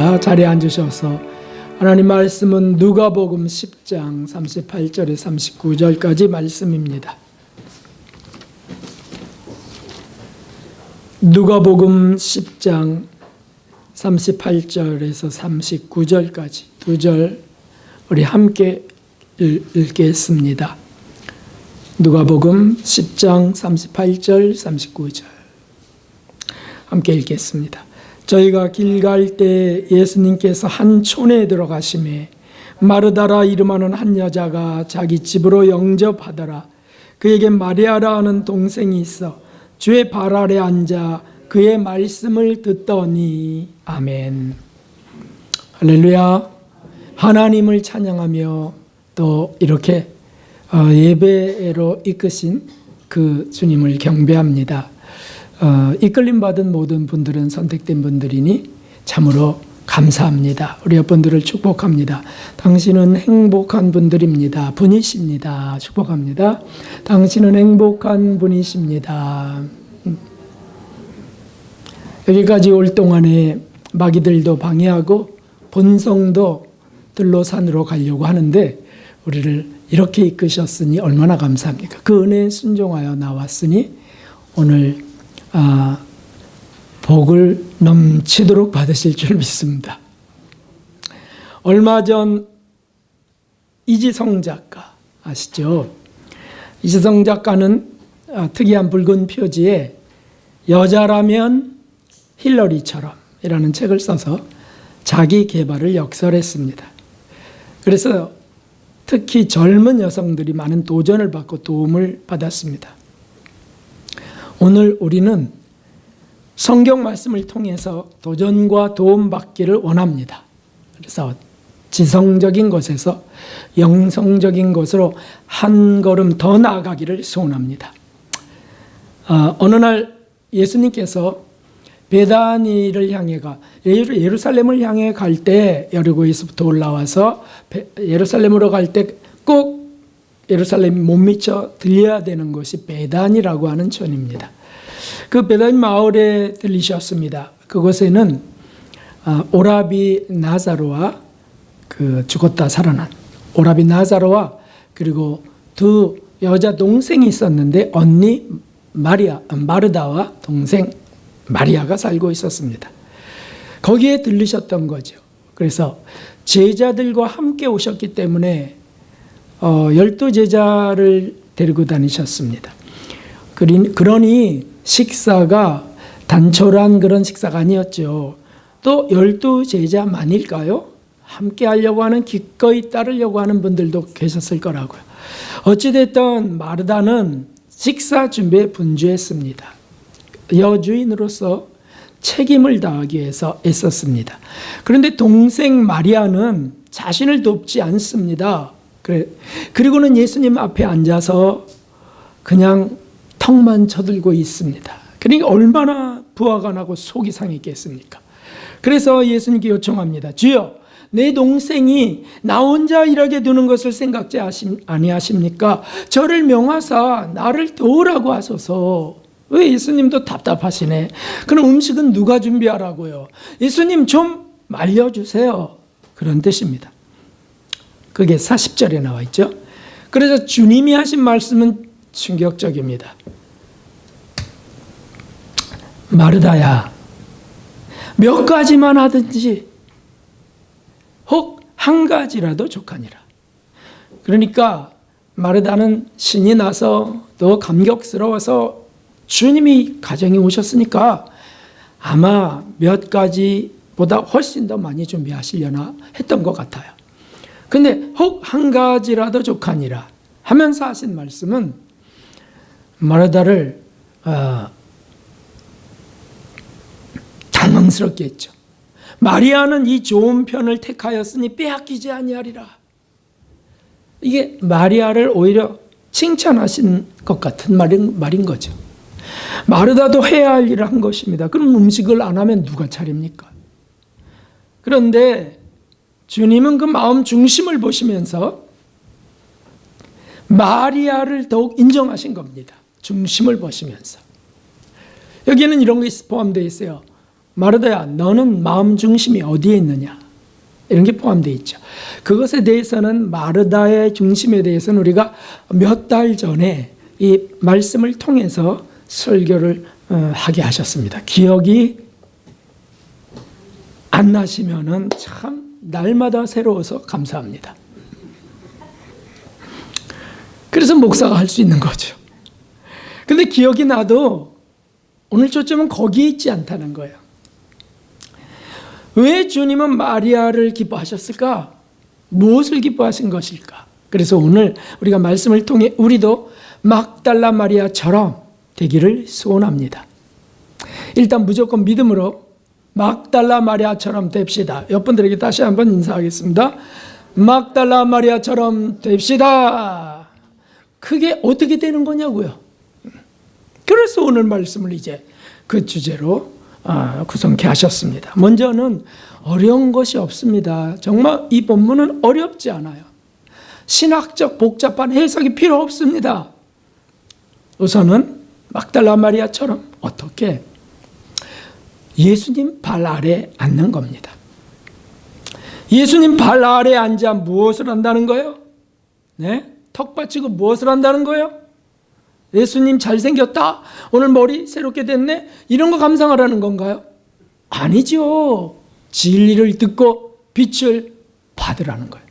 자리에 앉으셔서 하나님 말씀은 누가복음 10장 38절에서 39절까지 말씀입니다. 누가복음 10장 38절에서 39절까지 두 절 우리 함께 읽겠습니다. 누가복음 10장 38절 39절 함께 읽겠습니다. 저희가 길 갈 때 예수님께서 한 촌에 들어가시매 마르다라 이름하는 한 여자가 자기 집으로 영접하더라. 그에게 마리아라 하는 동생이 있어 주의 발 아래 앉아 그의 말씀을 듣더니. 아멘. 할렐루야. 하나님을 찬양하며 또 이렇게 예배로 이끄신 그 주님을 경배합니다. 이끌림 받은 모든 분들은 선택된 분들이니 참으로 감사합니다. 우리 여러분들을 축복합니다. 당신은 행복한 분들입니다. 분이십니다. 축복합니다. 당신은 행복한 분이십니다. 여기까지 올 동안에 마귀들도 방해하고 본성도 들로 산으로 가려고 하는데 우리를 이렇게 이끄셨으니 얼마나 감사합니까? 그 은혜에 순종하여 나왔으니 오늘 복을 넘치도록 받으실 줄 믿습니다. 얼마 전 이지성 작가 아시죠? 이지성 작가는 특이한 붉은 표지에 여자라면 힐러리처럼 이라는 책을 써서 자기 개발을 역설했습니다. 그래서 특히 젊은 여성들이 많은 도전을 받고 도움을 받았습니다. 오늘 우리는 성경 말씀을 통해서 도전과 도움받기를 원합니다. 그래서 지성적인 것에서 영성적인 것으로 한 걸음 더 나아가기를 소원합니다. 어느 날 예수님께서 베다니를 향해 예루살렘을 향해 갈 때 여리고에서부터 올라와서 예루살렘으로 갈 때 꼭 예루살렘 못 미쳐 들려야 되는 곳이 베다니라고 하는 촌입니다. 그 베다니 마을에 들리셨습니다. 그곳에는 오라비 나자로와 그 죽었다 살아난 오라비 나자로와 그리고 두 여자 동생이 있었는데 언니 마르다와 동생 마리아가 살고 있었습니다. 거기에 들리셨던 거죠. 그래서 제자들과 함께 오셨기 때문에 12제자를 데리고 다니셨습니다. 그러니 식사가 단촐한 그런 식사가 아니었죠. 또 12제자만일까요? 함께 하려고 하는, 기꺼이 따르려고 하는 분들도 계셨을 거라고요. 어찌됐든 마르다는 식사 준비에 분주했습니다. 여주인으로서 책임을 다하기 위해서 애썼습니다. 그런데 동생 마리아는 자신을 돕지 않습니다. 그리고는 예수님 앞에 앉아서 그냥 턱만 쳐들고 있습니다. 그러니까 얼마나 부화가 나고 속이 상했겠습니까? 그래서 예수님께 요청합니다. 주여, 내 동생이 나 혼자 일하게 두는 것을 생각지 아니하십니까? 저를 명하사 나를 도우라고 하소서. 왜 예수님도 답답하시네. 그럼 음식은 누가 준비하라고요? 예수님 좀 말려주세요. 그런 뜻입니다. 그게 40절에 나와 있죠. 그래서 주님이 하신 말씀은 충격적입니다. 마르다야, 몇 가지만 하든지 혹 한 가지라도 족하니라. 그러니까 마르다는 신이 나서 더 감격스러워서 주님이 가정에 오셨으니까 아마 몇 가지보다 훨씬 더 많이 준비하시려나 했던 것 같아요. 근데 혹 한 가지라도 족하니라 하면서 하신 말씀은 마르다를 당황스럽게 했죠. 마리아는 이 좋은 편을 택하였으니 빼앗기지 아니하리라. 이게 마리아를 오히려 칭찬하신 것 같은 말인 거죠. 마르다도 해야 할 일을 한 것입니다. 그럼 음식을 안 하면 누가 차립니까? 그런데 주님은 그 마음 중심을 보시면서 마리아를 더욱 인정하신 겁니다. 중심을 보시면서. 여기에는 이런 것이 포함되어 있어요. 마르다야, 너는 마음 중심이 어디에 있느냐? 이런 게 포함되어 있죠. 그것에 대해서는 마르다의 중심에 대해서는 우리가 몇 달 전에 이 말씀을 통해서 설교를 하게 하셨습니다. 기억이 안 나시면은 참 날마다 새로워서 감사합니다. 그래서 목사가 할 수 있는 거죠. 근데 기억이 나도 오늘 초점은 거기에 있지 않다는 거예요. 왜 주님은 마리아를 기뻐하셨을까? 무엇을 기뻐하신 것일까? 그래서 오늘 우리가 말씀을 통해 우리도 막달라 마리아처럼 되기를 소원합니다. 일단 무조건 믿음으로 막달라 마리아처럼 됩시다. 여러분들에게 다시 한번 인사하겠습니다. 막달라 마리아처럼 됩시다. 그게 어떻게 되는 거냐고요. 그래서 오늘 말씀을 이제 그 주제로 구성케 하셨습니다. 먼저는 어려운 것이 없습니다. 정말 이 본문은 어렵지 않아요. 신학적 복잡한 해석이 필요 없습니다. 우선은 막달라 마리아처럼 어떻게 예수님 발 아래 앉는 겁니다. 예수님 발 아래 앉아 무엇을 한다는 거예요? 네? 턱 받치고 무엇을 한다는 거예요? 예수님 잘생겼다. 오늘 머리 새롭게 됐네. 이런 거 감상하라는 건가요? 아니죠. 진리를 듣고 빛을 받으라는 거예요.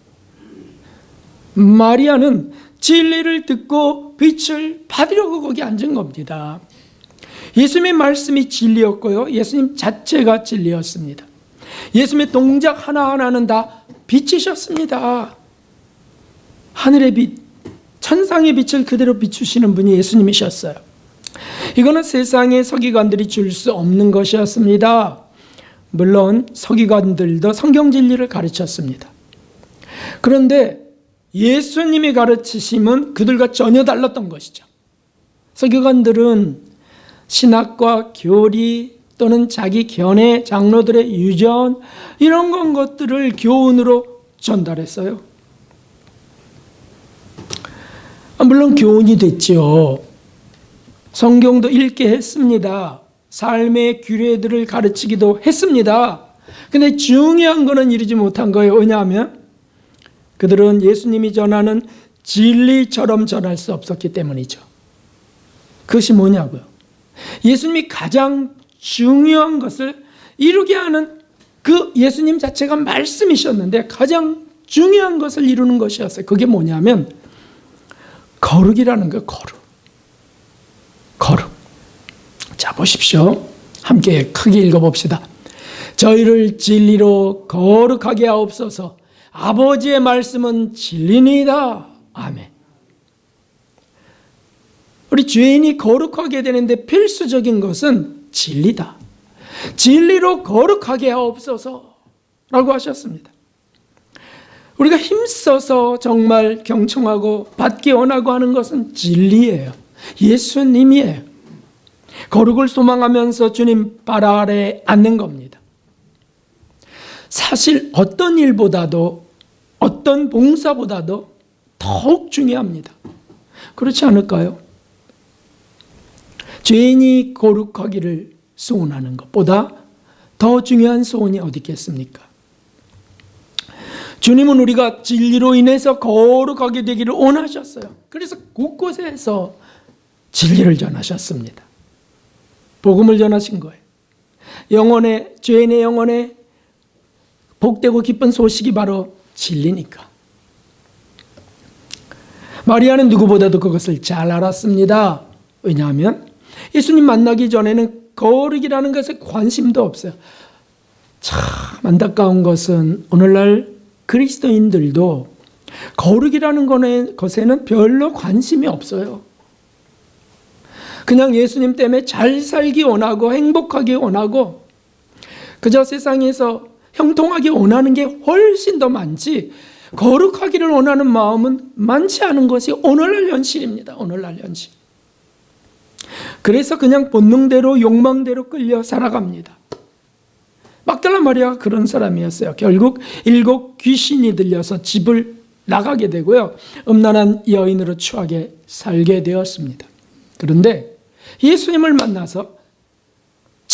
마리아는 진리를 듣고 빛을 받으려고 거기 앉은 겁니다. 예수님의 말씀이 진리였고요. 예수님 자체가 진리였습니다. 예수님의 동작 하나하나는 다 빛이셨습니다. 하늘의 빛, 천상의 빛을 그대로 비추시는 분이 예수님이셨어요. 이거는 세상의 서기관들이 줄 수 없는 것이었습니다. 물론 서기관들도 성경 진리를 가르쳤습니다. 그런데 예수님이 가르치심은 그들과 전혀 달랐던 것이죠. 서기관들은 신학과 교리 또는 자기 견해, 장로들의 유전 이런 것들을 교훈으로 전달했어요. 물론 교훈이 됐죠. 성경도 읽게 했습니다. 삶의 규례들을 가르치기도 했습니다. 근데 중요한 거는 이루지 못한 거예요. 왜냐하면 그들은 예수님이 전하는 진리처럼 전할 수 없었기 때문이죠. 그것이 뭐냐고요? 예수님이 가장 중요한 것을 이루게 하는 그 예수님 자체가 말씀이셨는데 가장 중요한 것을 이루는 것이었어요. 그게 뭐냐면 거룩이라는 거예요. 거룩. 자, 보십시오. 함께 크게 읽어봅시다. 저희를 진리로 거룩하게 하옵소서. 아버지의 말씀은 진리니이다. 아멘. 우리 죄인이 거룩하게 되는데 필수적인 것은 진리다. 진리로 거룩하게 하옵소서 라고 하셨습니다. 우리가 힘써서 정말 경청하고 받기 원하고 하는 것은 진리예요. 예수님이에요. 거룩을 소망하면서 주님 발 아래 앉는 겁니다. 사실 어떤 일보다도 어떤 봉사보다도 더욱 중요합니다. 그렇지 않을까요? 죄인이 거룩하기를 소원하는 것보다 더 중요한 소원이 어디 있겠습니까? 주님은 우리가 진리로 인해서 거룩하게 되기를 원하셨어요. 그래서 곳곳에서 진리를 전하셨습니다. 복음을 전하신 거예요. 영혼의, 죄인의 영혼에 복되고 기쁜 소식이 바로 진리니까. 마리아는 누구보다도 그것을 잘 알았습니다. 왜냐하면 예수님 만나기 전에는 거룩이라는 것에 관심도 없어요. 참 안타까운 것은 오늘날 그리스도인들도 거룩이라는 것에는 별로 관심이 없어요. 그냥 예수님 때문에 잘 살기 원하고 행복하기 원하고 그저 세상에서 형통하기 원하는 게 훨씬 더 많지 거룩하기를 원하는 마음은 많지 않은 것이 오늘날 현실입니다. 오늘날 현실. 그래서 그냥 본능대로 욕망대로 끌려 살아갑니다. 막달라 마리아가 그런 사람이었어요. 결국 7 귀신이 들려서 집을 나가게 되고요. 음란한 여인으로 추하게 살게 되었습니다. 그런데 예수님을 만나서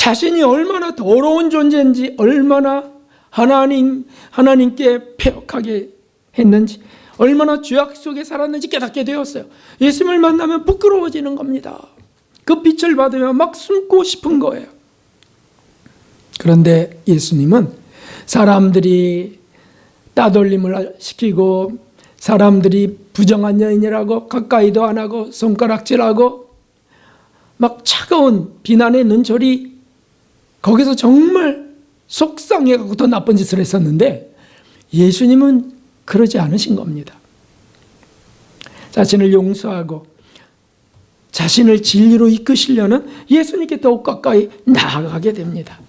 자신이 얼마나 더러운 존재인지, 얼마나 하나님께 패역하게 했는지, 얼마나 죄악 속에 살았는지 깨닫게 되었어요. 예수님을 만나면 부끄러워지는 겁니다. 그 빛을 받으면 막 숨고 싶은 거예요. 그런데 예수님은 사람들이 따돌림을 시키고, 사람들이 부정한 여인이라고 가까이도 안 하고 손가락질하고 막 차가운 비난의 눈초리, 거기서 정말 속상해가지고 더 나쁜 짓을 했었는데 예수님은 그러지 않으신 겁니다. 자신을 용서하고 자신을 진리로 이끄시려는 예수님께 더욱 가까이 나아가게 됩니다.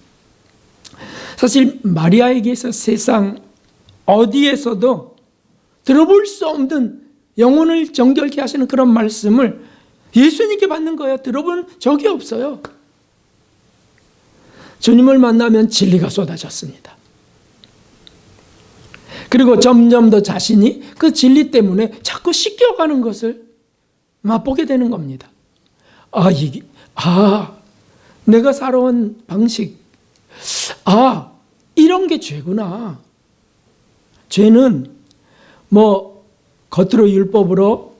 사실 마리아에게서 세상 어디에서도 들어볼 수 없는 영혼을 정결케 하시는 그런 말씀을 예수님께 받는 거예요. 들어본 적이 없어요. 주님을 만나면 진리가 쏟아졌습니다. 그리고 점점 더 자신이 그 진리 때문에 자꾸 씻겨가는 것을 맛보게 되는 겁니다. 내가 살아온 방식, 이런 게 죄구나. 죄는 뭐 겉으로 율법으로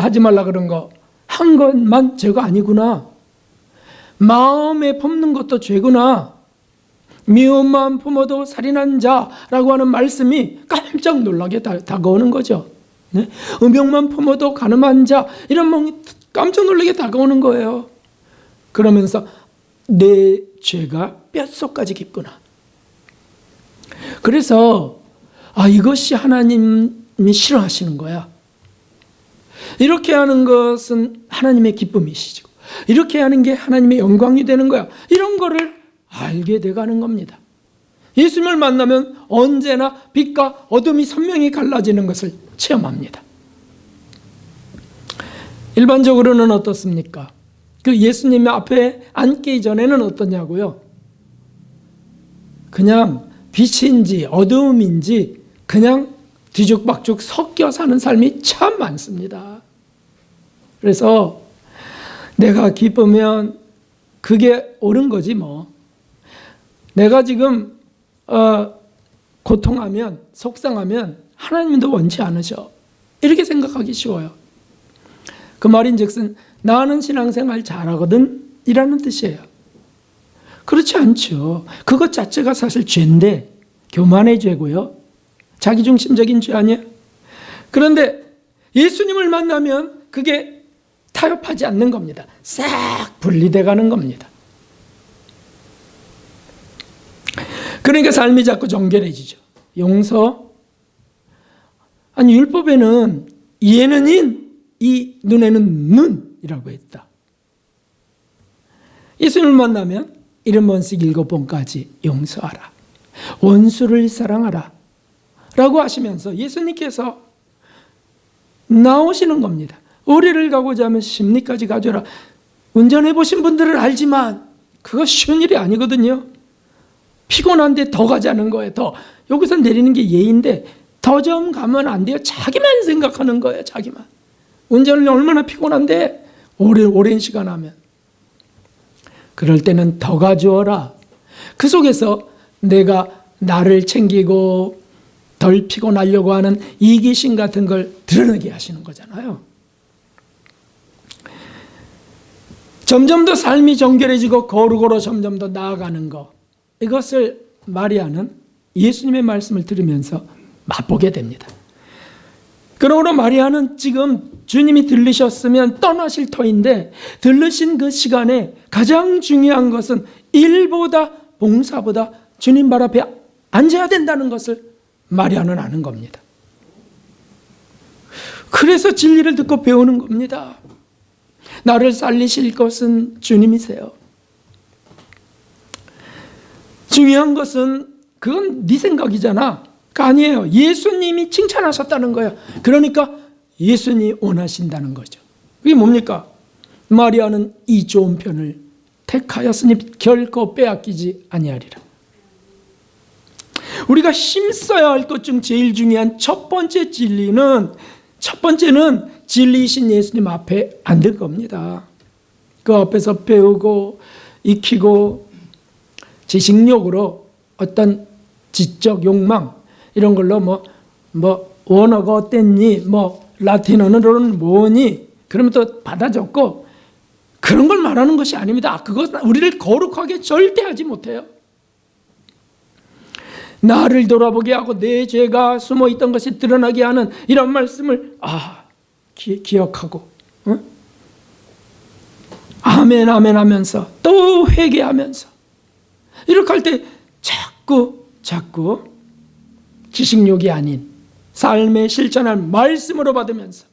하지 말라 그런 거 한 것만 죄가 아니구나. 마음에 품는 것도 죄구나. 미운 마음 품어도 살인한 자라고 하는 말씀이 깜짝 놀라게 다가오는 거죠. 네? 음욕만 품어도 가늠한 자, 이런 마음이 깜짝 놀라게 다가오는 거예요. 그러면서 내 죄가 뼛속까지 깊구나. 그래서 이것이 하나님이 싫어하시는 거야. 이렇게 하는 것은 하나님의 기쁨이시죠. 이렇게 하는 게 하나님의 영광이 되는 거야. 이런 거를 알게 돼가는 겁니다. 예수님을 만나면 언제나 빛과 어둠이 선명히 갈라지는 것을 체험합니다. 일반적으로는 어떻습니까? 그 예수님 앞에 앉기 전에는 어떠냐고요? 그냥 빛인지 어두움인지 그냥 뒤죽박죽 섞여 사는 삶이 참 많습니다. 그래서 내가 기쁘면 그게 옳은 거지 뭐. 내가 지금 고통하면, 속상하면 하나님도 원치 않으셔. 이렇게 생각하기 쉬워요. 그 말인즉슨 나는 신앙생활 잘하거든 이라는 뜻이에요. 그렇지 않죠. 그것 자체가 사실 죄인데, 교만의 죄고요. 자기중심적인 죄 아니에요? 그런데 예수님을 만나면 그게 타협하지 않는 겁니다. 싹 분리돼 가는 겁니다. 그러니까 삶이 자꾸 정결해지죠. 용서. 아니, 율법에는 이에는 인, 이 눈에는 눈이라고 했다. 예수님을 만나면 70번씩 7번까지 용서하라. 원수를 사랑하라. 라고 하시면서 예수님께서 나오시는 겁니다. 의리를 가고자 하면 심리까지 가져라. 운전해 보신 분들은 알지만 그거 쉬운 일이 아니거든요. 피곤한데 더 가자는 거예요. 더. 여기서 내리는 게 예인데 더 좀 가면 안 돼요. 자기만 생각하는 거예요. 자기만. 운전을 얼마나 피곤한데 오랜 시간 하면. 그럴 때는 더 가져오라. 그 속에서 내가 나를 챙기고 덜 피곤하려고 하는 이기심 같은 걸 드러내게 하시는 거잖아요. 점점 더 삶이 정결해지고 거룩으로 점점 더 나아가는 것, 이것을 마리아는 예수님의 말씀을 들으면서 맛보게 됩니다. 그러므로 마리아는 지금 주님이 들리셨으면 떠나실 터인데 들르신 그 시간에 가장 중요한 것은 일보다 봉사보다 주님 발 앞에 앉아야 된다는 것을 마리아는 아는 겁니다. 그래서 진리를 듣고 배우는 겁니다. 나를 살리실 것은 주님이세요. 중요한 것은 그건 네 생각이잖아. 아니에요. 예수님이 칭찬하셨다는 거예요. 그러니까 예수님이 원하신다는 거죠. 그게 뭡니까? 마리아는 이 좋은 편을 택하였으니 결코 빼앗기지 아니하리라. 우리가 힘써야 할 것 중 제일 중요한 첫 번째는 진리이신 예수님 앞에 앉을 겁니다. 그 앞에서 배우고 익히고 지식욕으로 어떤 지적 욕망 이런 걸로 뭐 원어가 어땠니, 뭐 라틴어는 뭐니, 그러면 또 받아 적고 그런 걸 말하는 것이 아닙니다. 그것은 우리를 거룩하게 절대 하지 못해요. 나를 돌아보게 하고 내 죄가 숨어있던 것이 드러나게 하는 이런 말씀을 기억하고 아멘 아멘 하면서 또 회개하면서 이렇게 할 때 자꾸 지식욕이 아닌 삶의 실천할 말씀으로 받으면서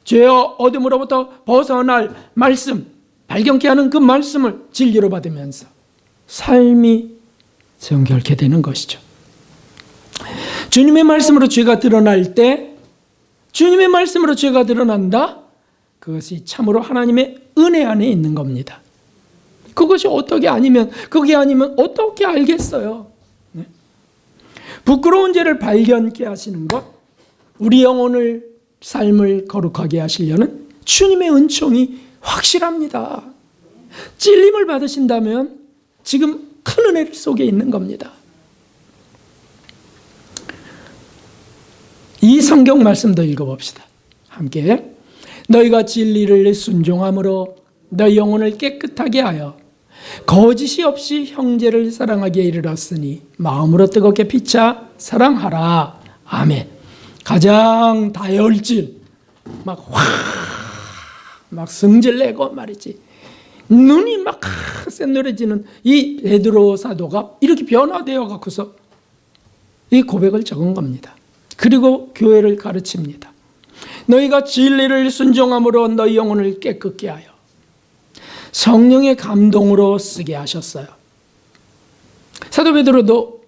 죄와 어둠으로부터 벗어날 말씀, 발견케 하는 그 말씀을 진리로 받으면서 삶이 정결케 되는 것이죠. 주님의 말씀으로 죄가 드러날 때, 주님의 말씀으로 죄가 드러난다? 그것이 참으로 하나님의 은혜 안에 있는 겁니다. 그것이 그게 아니면 어떻게 알겠어요? 네? 부끄러운 죄를 발견케 하시는 것, 우리 영혼을, 삶을 거룩하게 하시려는 주님의 은총이 확실합니다. 찔림을 받으신다면 지금 큰 은혜 속에 있는 겁니다. 이 성경 말씀도 읽어봅시다. 함께. 너희가 진리를 순종함으로 너희 영혼을 깨끗하게 하여 거짓이 없이 형제를 사랑하기에 이르렀으니 마음으로 뜨겁게 피차 사랑하라. 아멘. 가장 다혈질 막 성질내고 말이지, 눈이 막 샛노래지는 이 베드로 사도가 이렇게 변화되어 갖고서 이 고백을 적은 겁니다. 그리고 교회를 가르칩니다. 너희가 진리를 순종함으로 너희 영혼을 깨끗게 하여 성령의 감동으로 쓰게 하셨어요. 사도 베드로도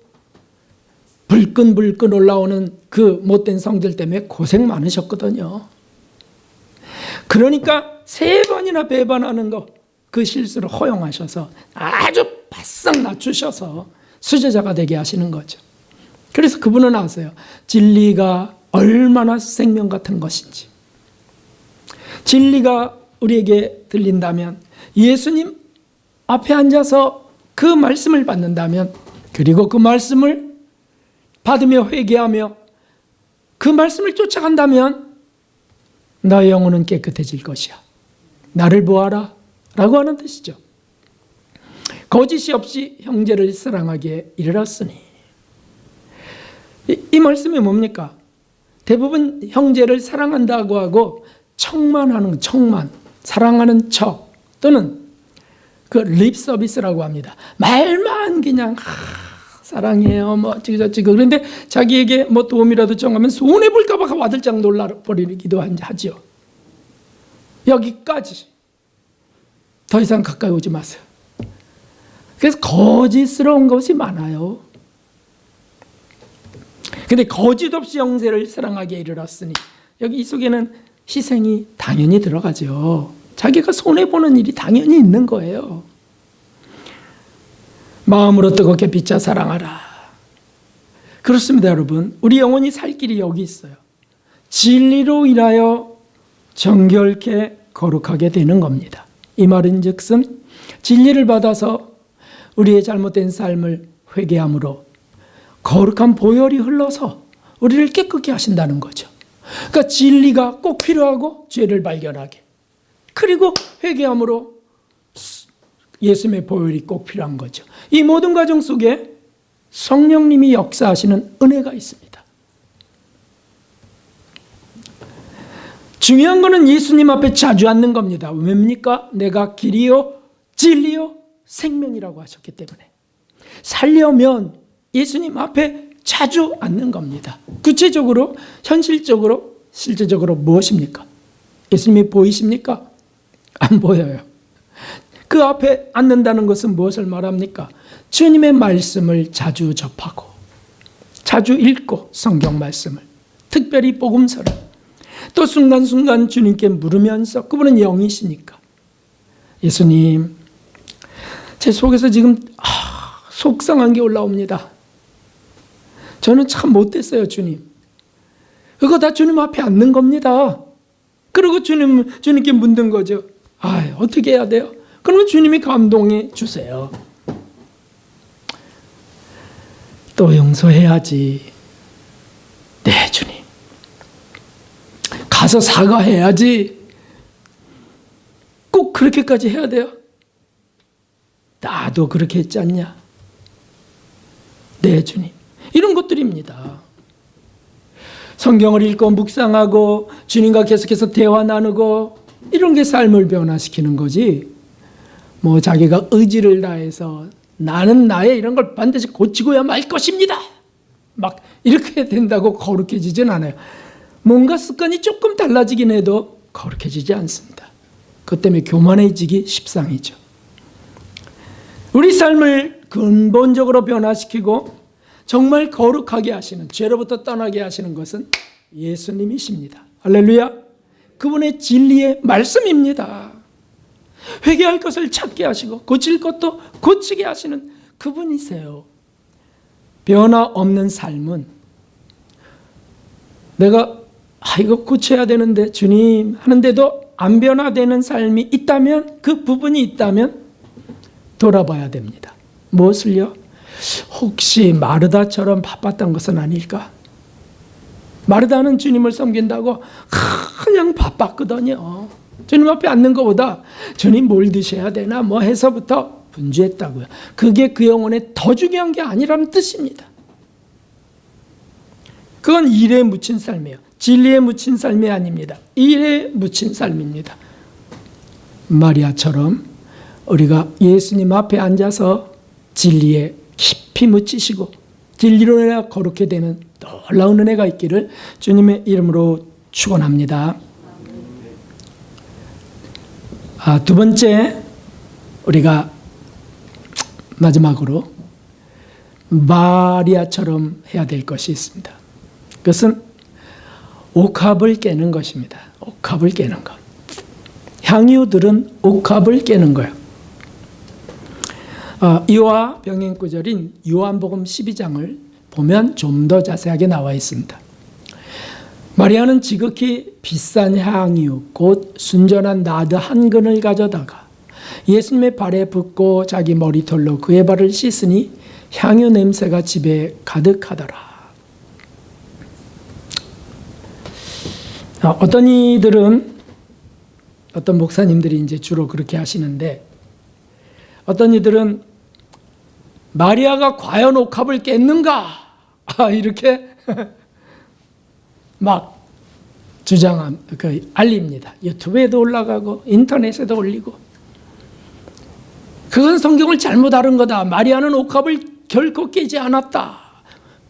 불끈불끈 올라오는 그 못된 성질 때문에 고생 많으셨거든요. 그러니까 3번이나 배반하는 거, 그 실수를 허용하셔서 아주 바싹 낮추셔서 수제자가 되게 하시는 거죠. 그래서 그분은 아세요. 진리가 얼마나 생명 같은 것인지. 진리가 우리에게 들린다면, 예수님 앞에 앉아서 그 말씀을 받는다면, 그리고 그 말씀을 받으며 회개하며 그 말씀을 쫓아간다면 너의 영혼은 깨끗해질 것이야. 나를 보아라 라고 하는 뜻이죠. 거짓이 없이 형제를 사랑하기에 이르렀으니. 이 말씀이 뭡니까? 대부분 형제를 사랑한다고 하고 척만하는, 사랑하는 척, 또는 그 립 서비스라고 합니다. 말만 그냥 사랑해요 어찌고 그런데 자기에게 도움이라도 청하면 손해볼까 봐 와들짝 놀라버리기도 하죠. 여기까지. 더 이상 가까이 오지 마세요. 그래서 거짓스러운 것이 많아요. 근데 거짓 없이 형제를 사랑하기에 이르렀으니, 여기 이 속에는 희생이 당연히 들어가죠. 자기가 손해보는 일이 당연히 있는 거예요. 마음으로 뜨겁게 비차 사랑하라. 그렇습니다, 여러분. 우리 영혼이 살 길이 여기 있어요. 진리로 인하여 정결케 거룩하게 되는 겁니다. 이 말은 즉슨 진리를 받아서 우리의 잘못된 삶을 회개함으로 거룩한 보혈이 흘러서 우리를 깨끗게 하신다는 거죠. 그러니까 진리가 꼭 필요하고 죄를 발견하게, 그리고 회개함으로 예수님의 보혈이 꼭 필요한 거죠. 이 모든 과정 속에 성령님이 역사하시는 은혜가 있습니다. 중요한 것은 예수님 앞에 자주 앉는 겁니다. 왜입니까? 내가 길이요 진리요 생명이라고 하셨기 때문에. 살려면 예수님 앞에 자주 앉는 겁니다. 구체적으로, 현실적으로, 실제적으로 무엇입니까? 예수님이 보이십니까? 안 보여요. 그 앞에 앉는다는 것은 무엇을 말합니까? 주님의 말씀을 자주 접하고, 자주 읽고, 성경 말씀을, 특별히 복음서를, 또 순간순간 주님께 물으면서, 그분은 영이시니까, 예수님, 제 속에서 지금 속상한 게 올라옵니다. 저는 참 못됐어요, 주님. 그거 다 주님 앞에 앉는 겁니다. 그리고 주님께 묻는 거죠. 어떻게 해야 돼요? 그러면 주님이 감동해 주세요. 또 용서해야지. 네, 주님. 가서 사과해야지. 꼭 그렇게까지 해야 돼요? 나도 그렇게 했지 않냐? 네, 주님. 이런 것들입니다. 성경을 읽고 묵상하고 주님과 계속해서 대화 나누고 이런 게 삶을 변화시키는 거지. 뭐 자기가 의지를 다해서 나는 나의 이런 걸 반드시 고치고야 말 것입니다. 막 이렇게 된다고 거룩해지진 않아요. 뭔가 습관이 조금 달라지긴 해도 거룩해지지 않습니다. 그것 때문에 교만해지기 십상이죠. 우리 삶을 근본적으로 변화시키고 정말 거룩하게 하시는, 죄로부터 떠나게 하시는 것은 예수님이십니다. 할렐루야. 그분의 진리의 말씀입니다. 회개할 것을 찾게 하시고 고칠 것도 고치게 하시는 그분이세요. 변화 없는 삶은 내가 이거 고쳐야 되는데 주님 하는데도 안 변화되는 삶이 있다면, 그 부분이 있다면 돌아봐야 됩니다. 무엇을요? 혹시 마르다처럼 바빴던 것은 아닐까? 마르다는 주님을 섬긴다고 그냥 바빴거든요. 주님 앞에 앉는 것보다 주님 뭘 드셔야 되나 뭐 해서부터 분주했다고요. 그게 그 영혼에 더 중요한 게 아니라는 뜻입니다. 그건 일에 묻힌 삶이에요. 진리에 묻힌 삶이 아닙니다. 일에 묻힌 삶입니다. 마리아처럼 우리가 예수님 앞에 앉아서 진리에 깊이 묻히시고 진리로 인해 거룩해 되는 놀라운 은혜가 있기를 주님의 이름으로 축원합니다. 두 번째, 우리가 마지막으로 마리아처럼 해야 될 것이 있습니다. 그것은 옥합을 깨는 것입니다. 옥합을 깨는 것. 향유들은 옥합을 깨는 거예요. 이와 병행 구절인 요한복음 12장을 보면 좀 더 자세하게 나와 있습니다. 마리아는 지극히 비싼 향유 곧 순전한 나드 한 근을 가져다가 예수님의 발에 붓고 자기 머리털로 그의 발을 씻으니 향유 냄새가 집에 가득하더라. 어떤 이들은, 어떤 목사님들이 이제 주로 그렇게 하시는데, 어떤 이들은 마리아가 과연 옥합을 깼는가? 이렇게 막 알립니다. 유튜브에도 올라가고 인터넷에도 올리고. 그건 성경을 잘못 알은 거다. 마리아는 옥합을 결코 깨지 않았다.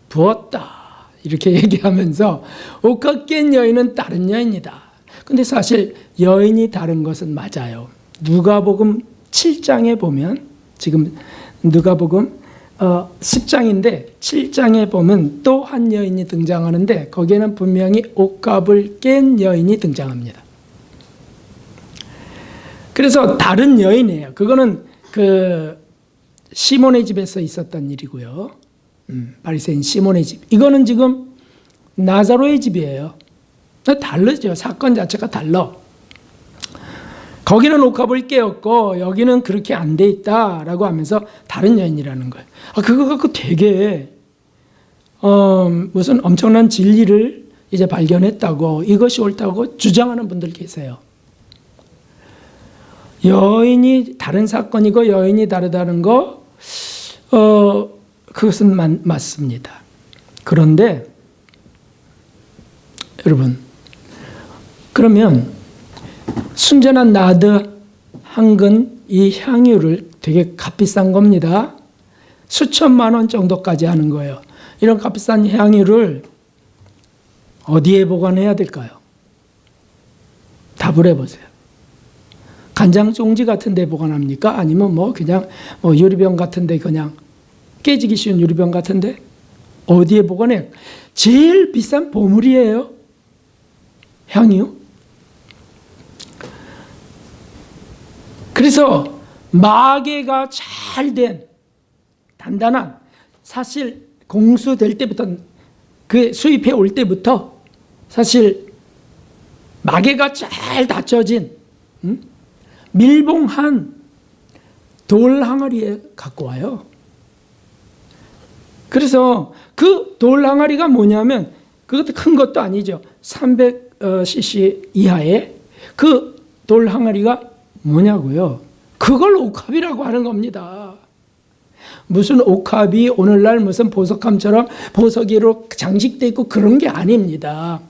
부었다. 이렇게 얘기하면서 옥합 깬 여인은 다른 여인이다. 근데 사실 여인이 다른 것은 맞아요. 누가복음 7장에 보면, 지금 누가복음 10장인데 7장에 보면 또 한 여인이 등장하는데 거기에는 분명히 옥합을 깬 여인이 등장합니다. 그래서 다른 여인이에요. 그거는 그 시몬의 집에서 있었던 일이고요. 바리새인 시몬의 집. 이거는 지금 나사로의 집이에요. 다르죠. 사건 자체가 달라. 거기는 옥합을 깨었고 여기는 그렇게 안 돼 있다라고 하면서 다른 여인이라는 거예요. 그거 갖고 되게 무슨 엄청난 진리를 이제 발견했다고, 이것이 옳다고 주장하는 분들 계세요. 여인이 다른 사건이고 여인이 다르다는 거 그것은 맞습니다. 그런데 여러분, 그러면 순전한 나드 한 근 이 향유를 되게 값비싼 겁니다. 수천만 원 정도까지 하는 거예요. 이런 값비싼 향유를 어디에 보관해야 될까요? 답을 해보세요. 간장 종지 같은 데 보관합니까? 아니면 그냥 유리병 같은 데, 그냥 깨지기 쉬운 유리병 같은 데? 어디에 보관해요? 제일 비싼 보물이에요. 향유. 그래서 마개가 잘 된 단단한, 사실 공수될 때부터, 그 수입해 올 때부터 사실 마개가 잘 닫혀진 밀봉한 돌 항아리에 갖고 와요. 그래서 그 돌 항아리가 뭐냐면 그것도 큰 것도 아니죠. 300cc 이하의 그 돌 항아리가 뭐냐고요. 그걸 옥합이라고 하는 겁니다. 무슨 옥합이 오늘날 무슨 보석함처럼 보석으로 장식되어 있고 그런 게 아닙니다.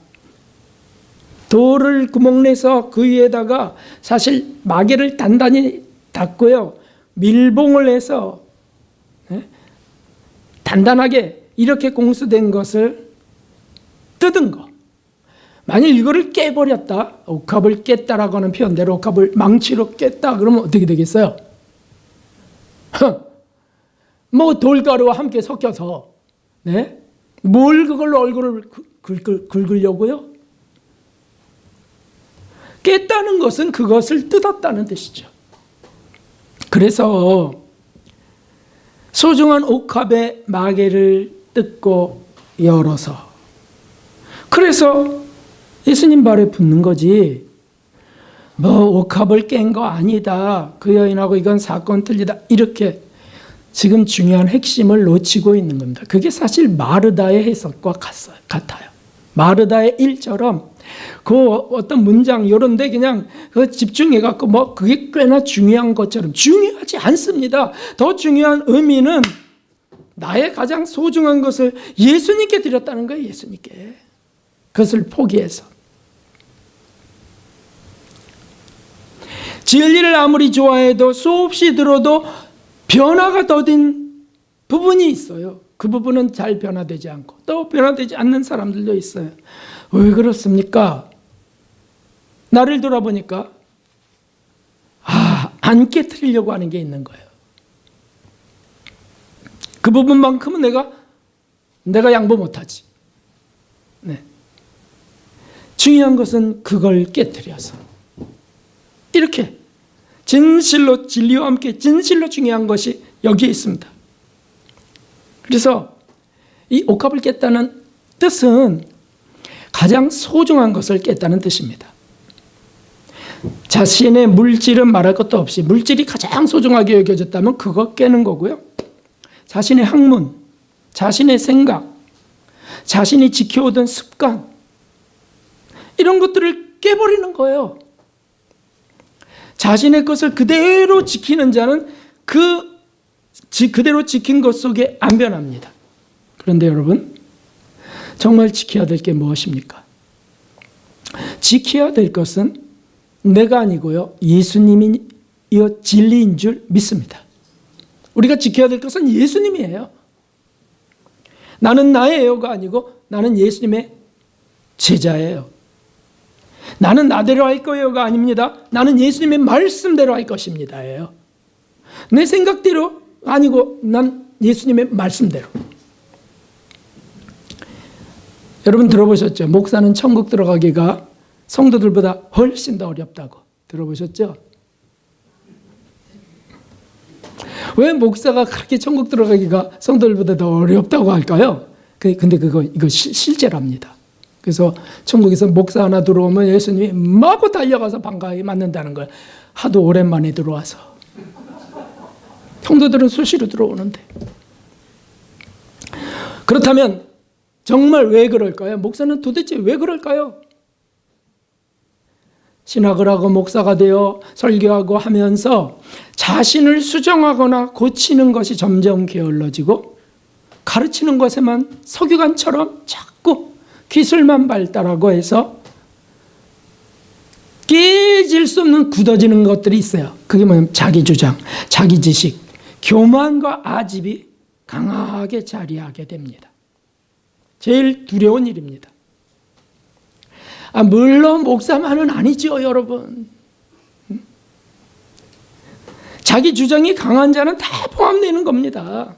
돌을 구멍내서 그 위에다가 사실 마개를 단단히 닫고요. 밀봉을 해서 단단하게 이렇게 공수된 것을 뜯은 거. 만일 이거를 깨버렸다, 옥합을 깼다라고 하는 표현대로 옥합을 망치로 깼다 그러면 어떻게 되겠어요? 뭐 돌가루와 함께 섞여서 뭘 그걸로 얼굴을 긁으려고요? 깼다는 것은 그것을 뜯었다는 뜻이죠. 그래서 소중한 옥합의 마개를 뜯고 열어서 그래서 예수님 발에 붙는 거지. 뭐 옥합을 깬 거 아니다. 그 여인하고 이건 사건 틀리다. 이렇게 지금 중요한 핵심을 놓치고 있는 겁니다. 그게 사실 마르다의 해석과 같아요. 마르다의 일처럼 그 어떤 문장 이런 데 그냥 집중해 갖고 뭐 그게 꽤나 중요한 것처럼 중요하지 않습니다. 더 중요한 의미는 나의 가장 소중한 것을 예수님께 드렸다는 거예요. 예수님께. 그것을 포기해서. 진리를 아무리 좋아해도 수없이 들어도 변화가 더딘 부분이 있어요. 그 부분은 잘 변화되지 않고 또 변화되지 않는 사람들도 있어요. 왜 그렇습니까? 나를 돌아보니까 안 깨트리려고 하는 게 있는 거예요. 그 부분만큼은 내가 양보 못하지. 중요한 것은 그걸 깨트려서 이렇게 진실로 진리와 함께 진실로 중요한 것이 여기에 있습니다. 그래서 이 옥합을 깼다는 뜻은 가장 소중한 것을 깼다는 뜻입니다. 자신의 물질은 말할 것도 없이 물질이 가장 소중하게 여겨졌다면 그거 깨는 거고요. 자신의 학문, 자신의 생각, 자신이 지켜오던 습관 이런 것들을 깨버리는 거예요. 자신의 것을 그대로 지키는 자는 그대로 지킨 것 속에 안 변합니다. 그런데 여러분, 정말 지켜야 될 게 무엇입니까? 지켜야 될 것은 내가 아니고요. 예수님이 진리인 줄 믿습니다. 우리가 지켜야 될 것은 예수님이에요. 나는 나예요가 아니고 나는 예수님의 제자예요. 나는 나대로 할 거예요가 아닙니다. 나는 예수님의 말씀대로 할 것입니다예요. 내 생각대로 아니고 난 예수님의 말씀대로. 여러분 들어보셨죠? 목사는 천국 들어가기가 성도들보다 훨씬 더 어렵다고 들어보셨죠? 왜 목사가 그렇게 천국 들어가기가 성도들보다 더 어렵다고 할까요? 근데 이거 실제랍니다. 그래서 천국에서 목사 하나 들어오면 예수님이 마구 달려가서 반가이 맞는다는 거예요. 하도 오랜만에 들어와서. 성도들은 수시로 들어오는데. 그렇다면 정말 왜 그럴까요? 목사는 도대체 왜 그럴까요? 신학을 하고 목사가 되어 설교하고 하면서 자신을 수정하거나 고치는 것이 점점 게을러지고 가르치는 것에만 서기관처럼 자꾸 기술만 발달하고 해서 깨질 수 없는 굳어지는 것들이 있어요. 그게 뭐냐면 자기 주장, 자기 지식, 교만과 아집이 강하게 자리하게 됩니다. 제일 두려운 일입니다. 물론 목사만은 아니죠, 여러분. 자기 주장이 강한 자는 다 포함되는 겁니다.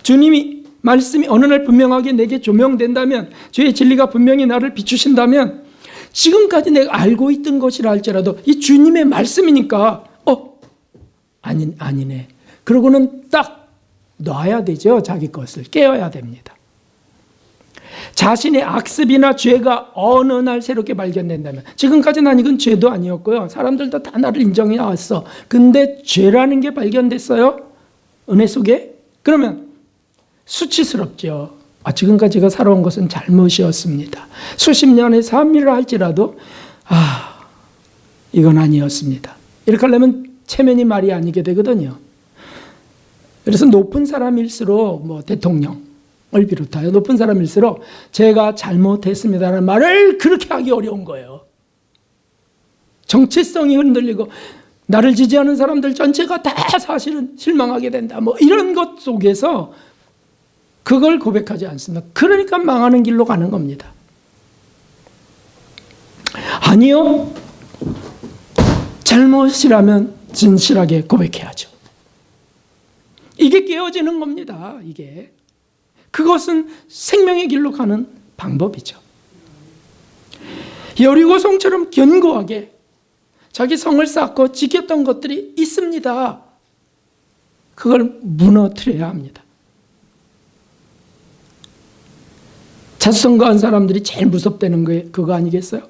주님이 말씀이 어느 날 분명하게 내게 조명된다면, 주의 진리가 분명히 나를 비추신다면, 지금까지 내가 알고 있던 것이라 할지라도 이 주님의 말씀이니까 아니네. 그러고는 딱 놔야 되죠. 자기 것을 깨어야 됩니다. 자신의 악습이나 죄가 어느 날 새롭게 발견된다면, 지금까지 난 이건 죄도 아니었고요. 사람들도 다 나를 인정해 왔어. 근데 죄라는 게 발견됐어요. 은혜 속에. 그러면 수치스럽죠. 지금까지 제가 살아온 것은 잘못이었습니다. 수십 년의 삶이라 할지라도 이건 아니었습니다. 이렇게 하려면 체면이 말이 아니게 되거든요. 그래서 높은 사람일수록 대통령을 비롯하여 높은 사람일수록 제가 잘못했습니다라는 말을 그렇게 하기 어려운 거예요. 정체성이 흔들리고 나를 지지하는 사람들 전체가 다 사실은 실망하게 된다. 이런 것 속에서 그걸 고백하지 않습니다. 그러니까 망하는 길로 가는 겁니다. 아니요. 잘못이라면 진실하게 고백해야죠. 이게 깨어지는 겁니다. 이게. 그것은 생명의 길로 가는 방법이죠. 여리고성처럼 견고하게 자기 성을 쌓고 지켰던 것들이 있습니다. 그걸 무너뜨려야 합니다. 자수성가한 사람들이 제일 무섭다는 게 그거 아니겠어요?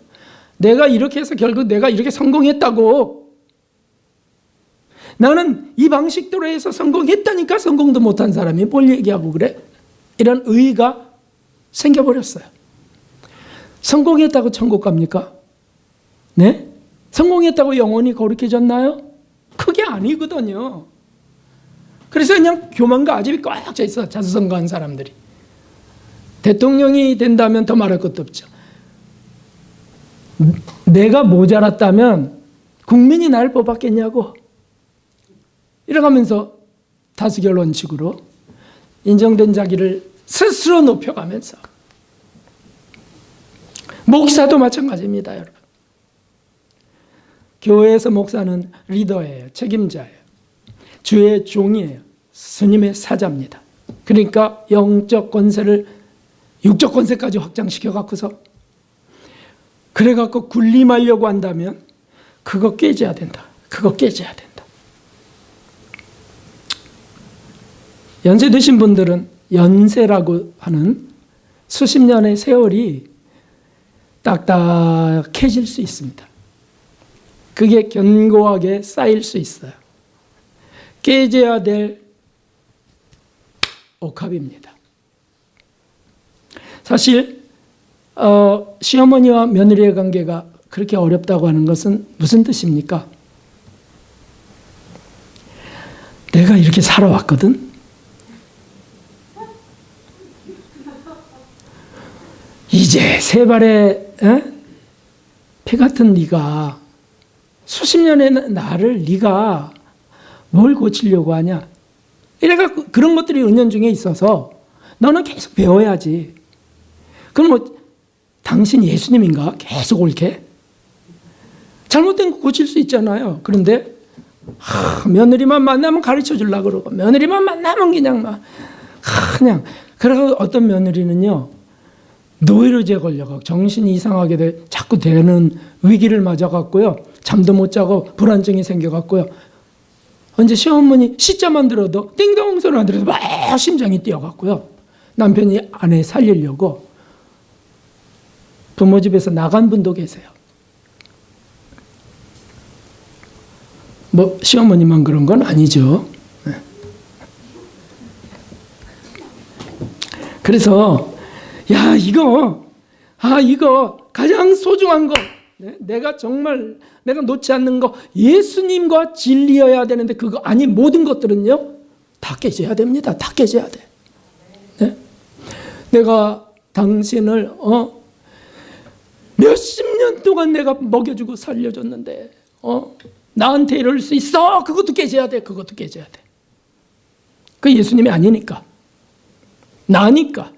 내가 이렇게 해서 결국 내가 이렇게 성공했다고. 나는 이 방식대로 해서 성공했다니까 성공도 못한 사람이 뭘 얘기하고 그래? 이런 의의가 생겨버렸어요. 성공했다고 천국 갑니까? 네? 성공했다고 영혼이 거룩해졌나요? 그게 아니거든요. 그래서 그냥 교만과 아집이 꽉 차 있어. 자수성가한 사람들이. 대통령이 된다면 더 말할 것도 없죠. 내가 모자랐다면 국민이 날 뽑았겠냐고. 이러면서 다수결 원칙으로 인정된 자기를 스스로 높여가면서. 목사도 마찬가지입니다, 여러분. 교회에서 목사는 리더예요. 책임자예요. 주의 종이에요. 스님의 사자입니다. 그러니까 영적 권세를 육적 권세까지 확장시켜 갖고서 그래 갖고 군림하려고 한다면 그거 깨져야 된다. 그거 깨져야 된다. 연세 드신 분들은 연세라고 하는 수십 년의 세월이 딱딱해질 수 있습니다. 그게 견고하게 쌓일 수 있어요. 깨져야 될 옥합입니다. 사실 시어머니와 며느리의 관계가 그렇게 어렵다고 하는 것은 무슨 뜻입니까? 내가 이렇게 살아왔거든. 이제 세 발의 피 같은 네가 수십 년의 나를 네가 뭘 고치려고 하냐? 이래갖고 그런 것들이 은연중에 있어서 너는 계속 배워야지. 그럼 당신 예수님인가? 계속 옳게? 잘못된 거 고칠 수 있잖아요. 그런데 며느리만 만나면 가르쳐 주려고 그러고 며느리만 만나면 그냥 그래서 어떤 며느리는요. 노이로제에 걸려가지고 정신이 이상하게 자꾸 되는 위기를 맞아갖고요. 잠도 못 자고 불안증이 생겨갖고요. 언제 시어머니 시자만 들어도 띵동 소리만 들어도 막 심장이 뛰어갖고요. 남편이 아내 살리려고 부모 집에서 나간 분도 계세요. 시어머니만 그런 건 아니죠. 그래서 이거 가장 소중한 거, 내가 정말 내가 놓지 않는 거 예수님과 진리여야 되는데 그거 아닌 모든 것들은요 다 깨져야 됩니다. 다 깨져야 돼. 네? 내가 당신을 몇십 년 동안 내가 먹여주고 살려줬는데 나한테 이럴 수 있어. 그것도 깨져야 돼. 그것도 깨져야 돼. 그 예수님이 아니니까. 나니까.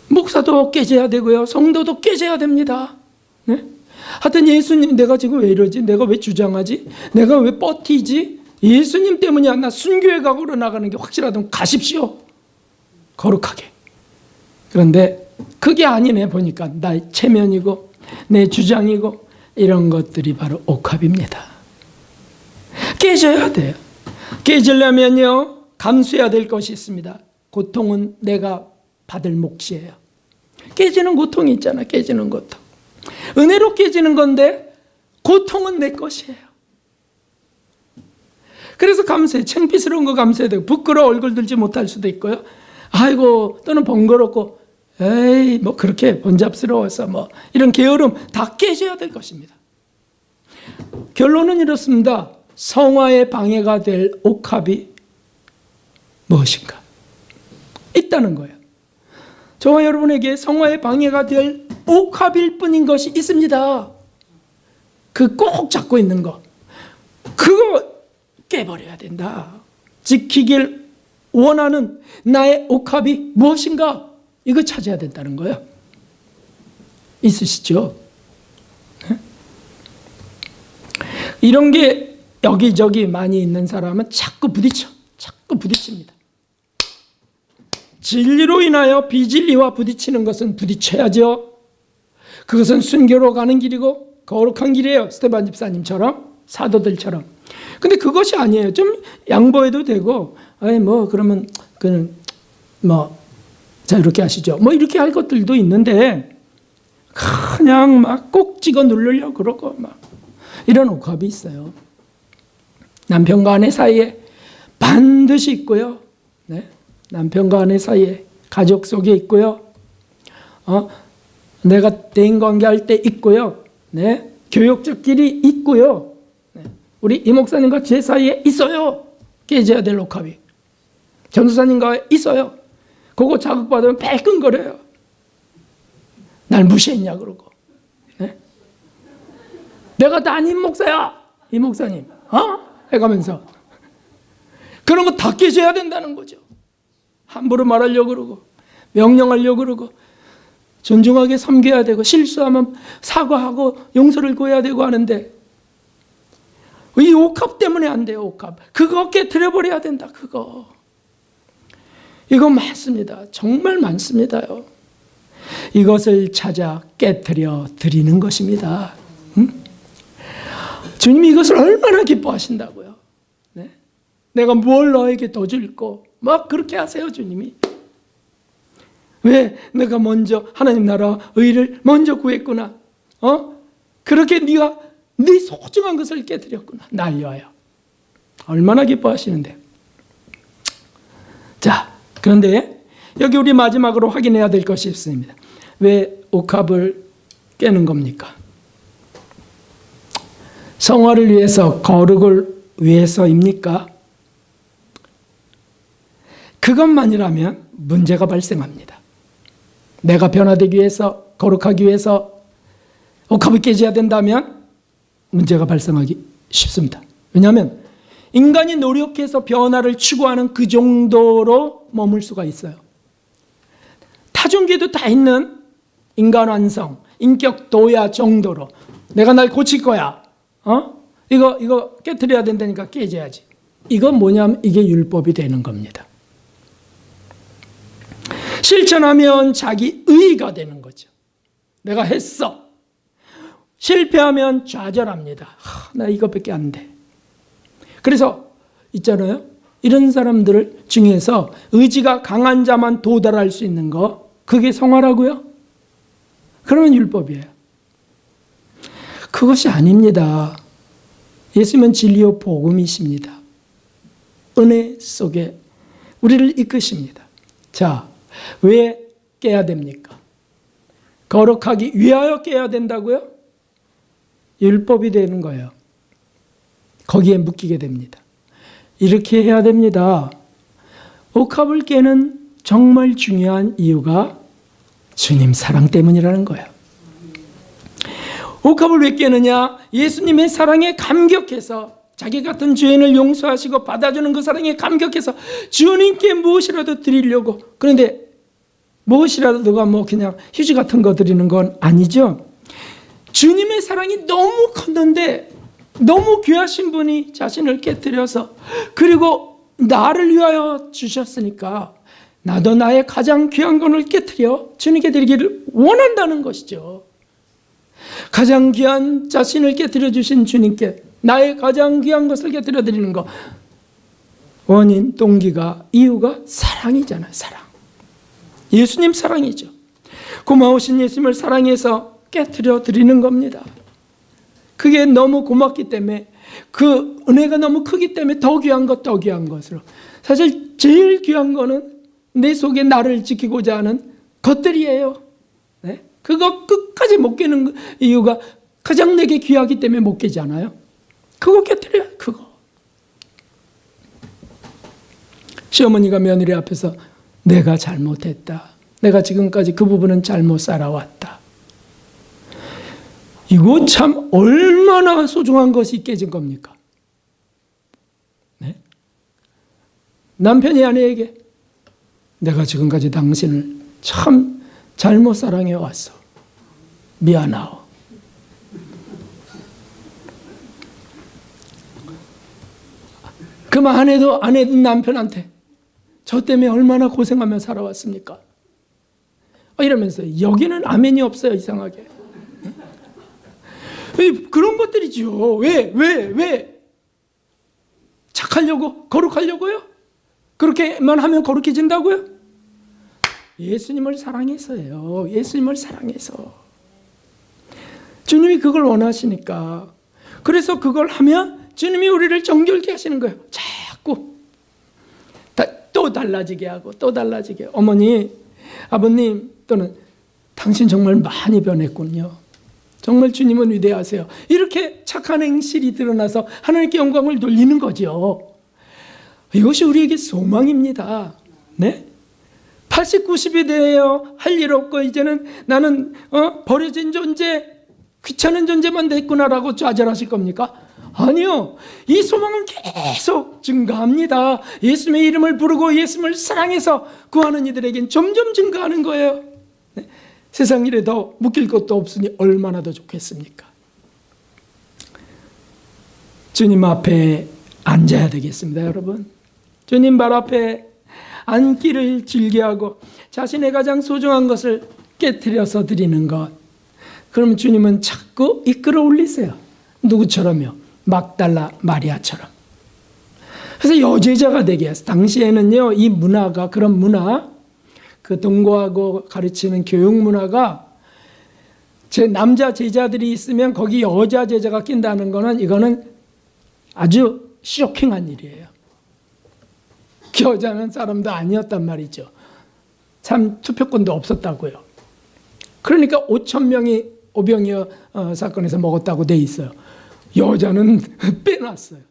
목사도 깨져야 되고요. 성도도 깨져야 됩니다. 네? 하여튼 예수님 내가 지금 왜 이러지? 내가 왜 주장하지? 내가 왜 버티지? 예수님 때문이야. 나 순교의 각오로 나가는 게 확실하다면 가십시오. 거룩하게. 그런데 그게 아니네 보니까 나의 체면이고 내 주장이고 이런 것들이 바로 옥합입니다. 깨져야 돼요. 깨지려면요 감수해야 될 것이 있습니다. 고통은 내가 받을 몫이에요. 깨지는 고통이 있잖아. 깨지는 고통. 은혜로 깨지는 건데 고통은 내 것이에요. 그래서 감사해. 창피스러운 거 감사해야 되고, 부끄러워 얼굴 들지 못할 수도 있고요. 아이고, 또는 번거롭고, 에이, 뭐 그렇게 번잡스러워서 뭐 이런 게으름 다 깨져야 될 것입니다. 결론은 이렇습니다. 성화에 방해가 될 옥합이 무엇인가? 있다는 거예요. 저와 여러분에게 성화에 방해가 될 옥합일 뿐인 것이 있습니다. 그 꼭 잡고 있는 거, 그거 깨버려야 된다. 지키길 원하는 나의 옥합이 무엇인가? 이거 찾아야 된다는 거예요. 있으시죠? 이런 게 여기저기 많이 있는 사람은 자꾸 부딪힙니다. 진리로 인하여 비진리와 부딪히는 것은 부딪혀야죠. 그것은 순교로 가는 길이고 거룩한 길이에요. 스테반 집사님처럼, 사도들처럼. 근데 그것이 아니에요. 좀 양보해도 되고, 아니 뭐 그러면 그는 뭐 자 이렇게 하시죠. 뭐 이렇게 할 것들도 있는데 그냥 막 꼭 찍어 누르려고 그러고 막 이런 옥합이 있어요. 남편과 아내 사이에 반드시 있고요. 네? 남편과 아내 사이에, 가족 속에 있고요. 내가 대인 관계할 때 있고요. 네? 교역적끼리 있고요. 네? 우리 이 목사님과 제 사이에 있어요. 깨져야 될 옥합이. 전도사님과 있어요. 그거 자극받으면 발끈거려요. 날 무시했냐 그러고. 네? 내가 담임 목사야, 이 목사님. 해가면서 그런 거 다 깨져야 된다는 거죠. 함부로 말하려고 그러고, 명령하려고 그러고, 존중하게 섬겨야 되고, 실수하면 사과하고 용서를 구해야 되고 하는데, 이 옥합 때문에 안 돼요. 옥합. 그거 깨트려버려야 된다. 그거. 이거 많습니다. 정말 많습니다요. 이것을 찾아 깨트려 드리는 것입니다. 주님이 이것을 얼마나 기뻐하신다고요. 네? 내가 뭘 너에게 더 줄고 막 그렇게 하세요. 주님이. 왜? 내가 먼저 하나님 나라 의를 먼저 구했구나. 그렇게 네가 네 소중한 것을 깨뜨렸구나. 날 위하여. 얼마나 기뻐하시는데. 자, 그런데 여기 우리 마지막으로 확인해야 될 것이 있습니다. 왜 옥합을 깨는 겁니까? 성화를 위해서, 거룩을 위해서입니까? 그것만이라면 문제가 발생합니다. 내가 변화되기 위해서, 거룩하기 위해서 옥합을 깨져야 된다면 문제가 발생하기 쉽습니다. 왜냐하면 인간이 노력해서 변화를 추구하는 그 정도로 머물 수가 있어요. 타종계도 다 있는 인간 완성, 인격 도야 정도로 내가 날 고칠 거야. 이거 깨트려야 된다니까 깨져야지. 이건 뭐냐면 이게 율법이 되는 겁니다. 실천하면 자기 의의가 되는 거죠. 내가 했어. 실패하면 좌절합니다. 나 이것밖에 안 돼. 그래서 있잖아요. 이런 사람들 중에서 의지가 강한 자만 도달할 수 있는 거, 그게 성화라고요? 그러면 율법이에요. 그것이 아닙니다. 예수님은 진리요 복음이십니다. 은혜 속에 우리를 이끄십니다. 자, 왜 깨야 됩니까? 거룩하기 위하여 깨야 된다고요? 율법이 되는 거예요. 거기에 묶이게 됩니다. 이렇게 해야 됩니다. 옥합을 깨는 정말 중요한 이유가 주님 사랑 때문이라는 거예요. 옥합을 왜 깨느냐? 예수님의 사랑에 감격해서, 자기 같은 죄인을 용서하시고 받아주는 그 사랑에 감격해서 주님께 무엇이라도 드리려고. 그런데 무엇이라도가 뭐 그냥 휴지 같은 거 드리는 건 아니죠. 주님의 사랑이 너무 컸는데, 너무 귀하신 분이 자신을 깨뜨려서, 그리고 나를 위하여 주셨으니까 나도 나의 가장 귀한 것을 깨뜨려 주님께 드리기를 원한다는 것이죠. 가장 귀한 자신을 깨뜨려 주신 주님께 나의 가장 귀한 것을 깨뜨려 드리는 것, 원인, 동기가, 이유가 사랑이잖아요. 사랑. 예수님 사랑이죠. 고마우신 예수님을 사랑해서 깨뜨려 드리는 겁니다. 그게 너무 고맙기 때문에 그 은혜가 너무 크기 때문에 더 귀한 것으로. 사실 제일 귀한 거는 내 속에 나를 지키고자 하는 것들이에요. 네? 그거 끝까지 못 깨는 이유가 가장 내게 귀하기 때문에 못 깨잖아요. 그거 깨뜨려요. 그거. 시어머니가 며느리 앞에서 내가 잘못했다. 내가 지금까지 그 부분은 잘못 살아왔다. 이거 참 얼마나 소중한 것이 깨진 겁니까? 네? 남편이 아내에게 내가 지금까지 당신을 참 잘못 사랑해 왔어. 미안하오. 그만 아내도 남편한테 저 때문에 얼마나 고생하며 살아왔습니까? 이러면서 여기는 아멘이 없어요. 이상하게. 그런 것들이죠. 왜? 착하려고? 거룩하려고요? 그렇게만 하면 거룩해진다고요? 예수님을 사랑해서요. 예수님을 사랑해서. 주님이 그걸 원하시니까. 그래서 그걸 하면 주님이 우리를 정결케 하시는 거예요. 자꾸. 또 달라지게 하고 또 달라지게. 어머니, 아버님 또는 당신 정말 많이 변했군요. 정말 주님은 위대하세요. 이렇게 착한 행실이 드러나서 하나님께 영광을 돌리는 거죠. 이것이 우리에게 소망입니다. 네? 80, 90이 되어 할 일 없고 이제는 나는 버려진 존재, 귀찮은 존재만 됐구나라고 좌절하실 겁니까? 아니요. 이 소망은 계속 증가합니다. 예수님의 이름을 부르고 예수님을 사랑해서 구하는 이들에겐 점점 증가하는 거예요. 네? 세상 일에 더 묶일 것도 없으니 얼마나 더 좋겠습니까? 주님 앞에 앉아야 되겠습니다, 여러분. 주님 발 앞에 앉기를 즐겨하고 자신의 가장 소중한 것을 깨트려서 드리는 것. 그럼 주님은 자꾸 이끌어 올리세요. 누구처럼요? 막달라 마리아처럼. 그래서 여제자가 되게 해서 당시에는요, 이 문화가 그런 문화, 그 동거하고 가르치는 교육 문화가 제 남자 제자들이 있으면 거기 여자 제자가 낀다는 거는 이거는 아주 쇼킹한 일이에요. 여자는 사람도 아니었단 말이죠. 참 투표권도 없었다고요. 그러니까 5,000명이 오병이어 사건에서 먹었다고 돼 있어요. 여자는 빼놨어요.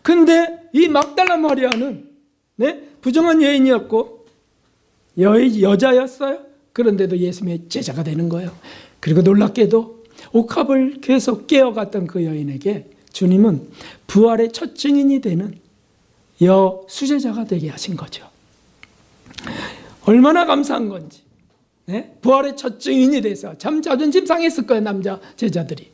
근데 이 막달라 마리아는 부정한 여인이었고 여자였어요. 그런데도 예수님의 제자가 되는 거예요. 그리고 놀랍게도 옥합을 계속 깨어갔던 그 여인에게 주님은 부활의 첫 증인이 되는 수제자가 되게 하신 거죠. 얼마나 감사한 건지. 부활의 첫 증인이 돼서 참 자존심 상했을 거예요, 남자 제자들이.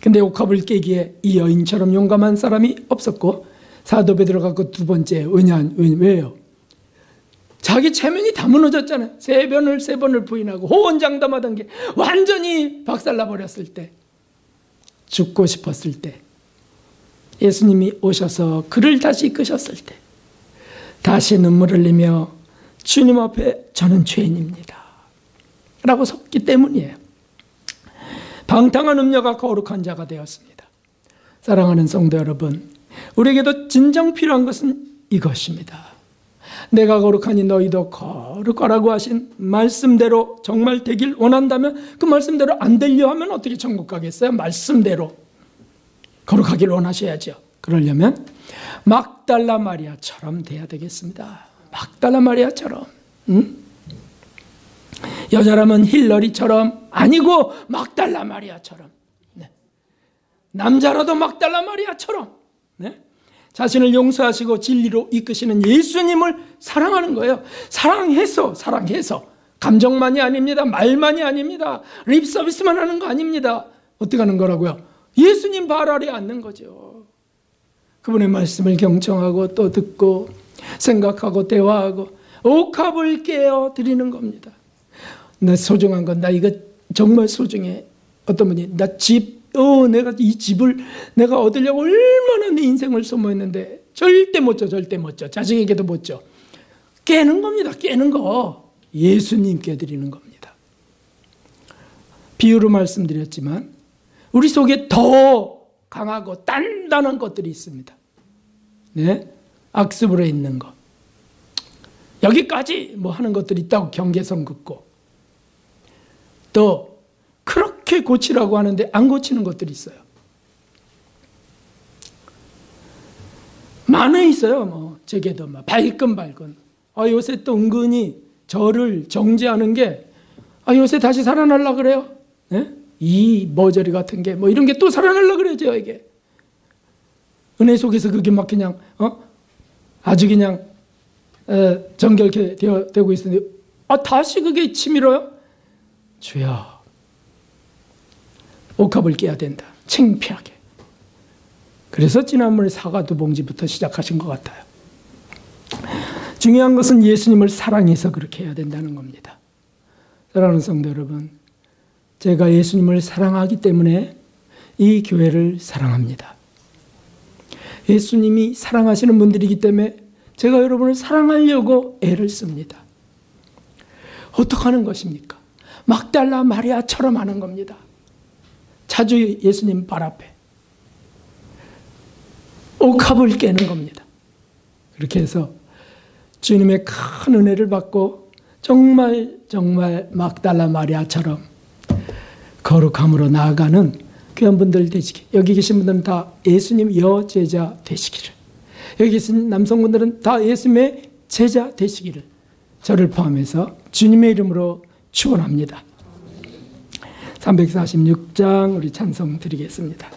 근데 옥합을 깨기에 이 여인처럼 용감한 사람이 없었고, 사도 베드로가 그 두 번째 왜요? 자기 체면이 다 무너졌잖아요. 세 번을 부인하고 호언장담하던 게 완전히 박살나 버렸을 때, 죽고 싶었을 때, 예수님이 오셔서 그를 다시 이끄셨을 때 다시 눈물을 흘리며 주님 앞에 저는 죄인입니다 라고 섰기 때문이에요. 방탕한 음녀가 거룩한 자가 되었습니다. 사랑하는 성도 여러분, 우리에게도 진정 필요한 것은 이것입니다. 내가 거룩하니 너희도 거룩하라고 하신 말씀대로 정말 되길 원한다면 그 말씀대로 안 되려 하면 어떻게 천국 가겠어요? 말씀대로 거룩하길 원하셔야죠. 그러려면 막달라 마리아처럼 돼야 되겠습니다. 막달라 마리아처럼. 여자라면 힐러리처럼 아니고 막달라 마리아처럼. 남자라도 막달라 마리아처럼. 자신을 용서하시고 진리로 이끄시는 예수님을 사랑하는 거예요. 사랑해서 감정만이 아닙니다. 말만이 아닙니다. 립 서비스만 하는 거 아닙니다. 어떻게 하는 거라고요? 예수님 발 아래 앉는 거죠. 그분의 말씀을 경청하고 또 듣고 생각하고 대화하고 옥합을 깨어 드리는 겁니다. 나 소중한 건, 나 이거 정말 소중해. 어떤 분이 내가 이 집을 내가 얻으려고 얼마나 내 인생을 소모했는데 절대 못 줘. 자식에게도 못 줘. 깨는 겁니다. 깨는 거. 예수님께 드리는 겁니다. 비유로 말씀드렸지만 우리 속에 더 강하고 단단한 것들이 있습니다. 네? 악습으로 있는 것. 여기까지 뭐 하는 것들이 있다고 경계선 긋고, 또 그렇게 고치라고 하는데 안 고치는 것들이 있어요. 많이 있어요. 뭐 제게도 막 발끈발끈. 요새 또 은근히 저를 정죄하는 게, 요새 다시 살아나려 그래요. 네? 이 머저리 같은 게 뭐 이런 게 또 살아나려 그래요, 저에게. 은혜 속에서 그게 막 그냥 아주 그냥 정결케 되고 있는데 다시 그게 치밀어요? 주여, 옥합을 깨야 된다. 창피하게. 그래서 지난번에 사과 2봉지부터 시작하신 것 같아요. 중요한 것은 예수님을 사랑해서 그렇게 해야 된다는 겁니다. 사랑하는 성도 여러분, 제가 예수님을 사랑하기 때문에 이 교회를 사랑합니다. 예수님이 사랑하시는 분들이기 때문에 제가 여러분을 사랑하려고 애를 씁니다. 어떻게 하는 것입니까? 막달라 마리아처럼 하는 겁니다. 자주 예수님 발 앞에 옥합을 깨는 겁니다. 그렇게 해서 주님의 큰 은혜를 받고 정말 막달라 마리아처럼 거룩함으로 나아가는 귀한 분들 되시길, 여기 계신 분들은 다 예수님 여제자 되시기를, 여기 계신 남성분들은 다 예수님의 제자 되시기를 저를 포함해서 주님의 이름으로 축원합니다. 346장 우리 찬송 드리겠습니다.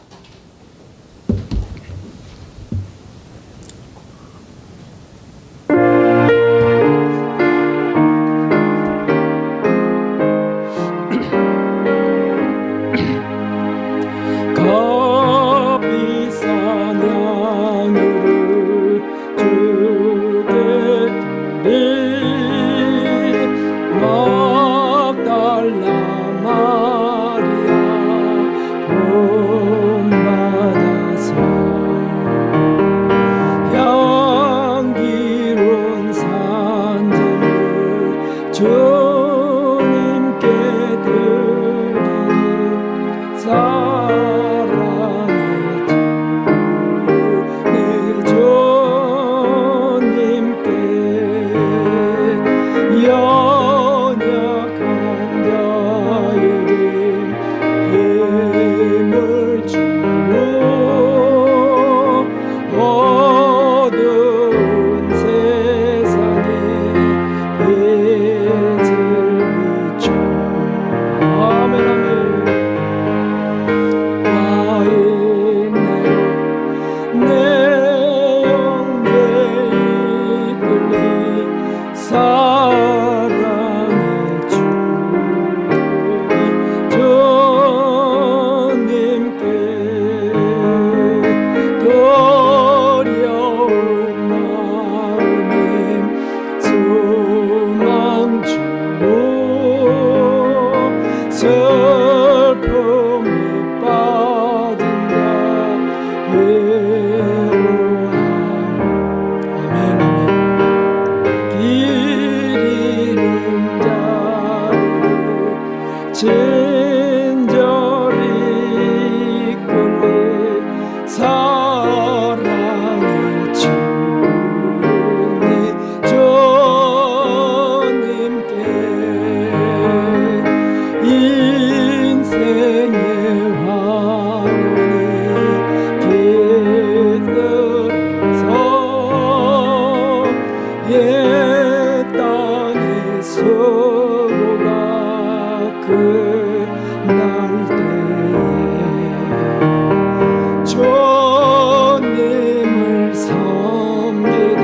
주님을 섬기다